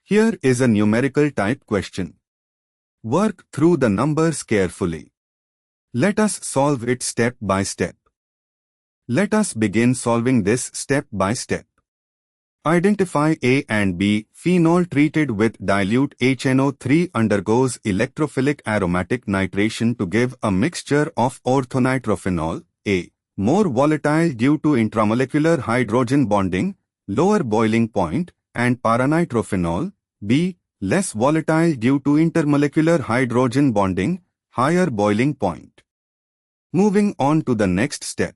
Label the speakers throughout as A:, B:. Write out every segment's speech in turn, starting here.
A: Here is a numerical type question. Work through the numbers carefully. Let us solve it step by step. Let us begin solving this step by step. Identify A and B. Phenol treated with dilute HNO3 undergoes electrophilic aromatic nitration to give a mixture of orthonitrophenol, A, more volatile due to intramolecular hydrogen bonding, lower boiling point, and paranitrophenol, B, less volatile due to intermolecular hydrogen bonding, higher boiling point. Moving on to the next step.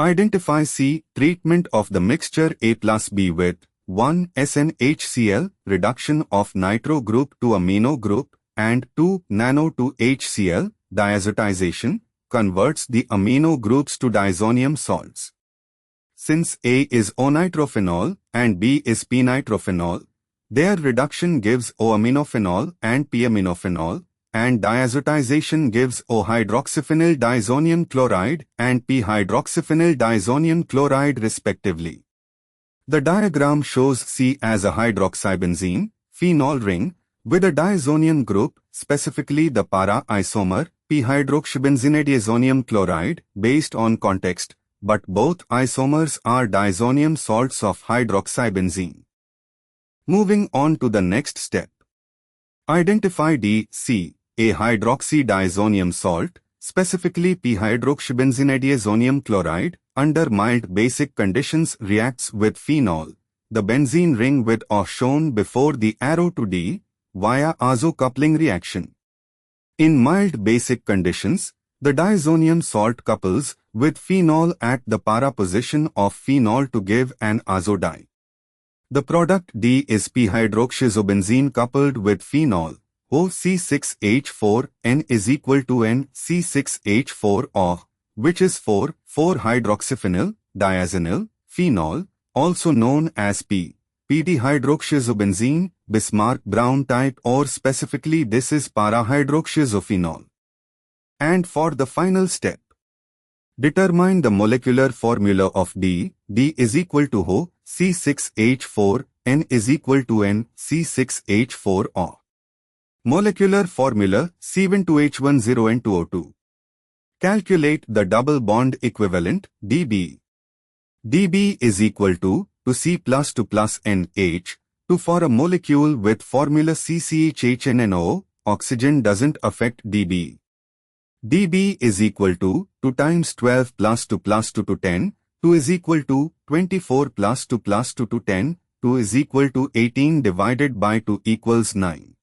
A: Identify C. Treatment of the mixture A plus B with 1. SnHCl, reduction of nitro group to amino group, and 2. Nano-2-HCl, diazotization, converts the amino groups to diazonium salts. Since A is O-nitrophenol and B is P-nitrophenol, their reduction gives O-aminophenol and P-aminophenol, and diazotization gives O-hydroxyphenyl diazonium chloride and P-hydroxyphenyl diazonium chloride respectively. The diagram shows C as a hydroxybenzene, phenol ring, with a diazonium group, specifically the para-isomer, P-hydroxybenzenediazonium chloride, based on context, but both isomers are diazonium salts of hydroxybenzene. Moving on to the next step. Identify D, C, a hydroxydiazonium salt, specifically P-hydroxybenzenediazonium chloride, under mild basic conditions reacts with phenol, the benzene ring with O shown before the arrow to D, via azo coupling reaction. In mild basic conditions, the diazonium salt couples with phenol at the para position of phenol to give an azo dye. The product D is P-hydroxyzobenzene coupled with phenol, OC6H4, N is equal to NC6H4O, which is 4,4-hydroxyphenyl, diazenyl, phenol, also known as P-dihydroxyzobenzene, Bismarck-Brown type, or specifically this is para-hydroxyzophenol. And for the final step, determine the molecular formula of D. D is equal to Ho, C6H4, N is equal to N, C6H4O. Molecular formula C12H10N2O2. Calculate the double bond equivalent DBE. DBE is equal to C plus to plus NH, to for a molecule with formula CCHHNNO, oxygen doesn't affect DBE. DBE is equal to 2 times 12 plus 2 plus 2 to 10, 2 is equal to 24 plus 2 plus 2 to 10, 2 is equal to 18 divided by 2 equals 9.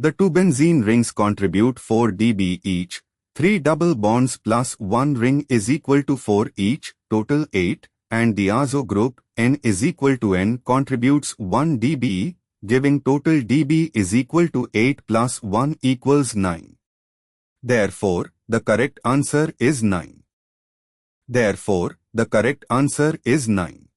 A: The two benzene rings contribute 4 DBE each, 3 double bonds plus 1 ring is equal to 4 each, total 8, and the azo group N is equal to N contributes 1 DBE, giving total DBE is equal to 8 plus 1 equals 9. Therefore, the correct answer is 9. Therefore, the correct answer is 9.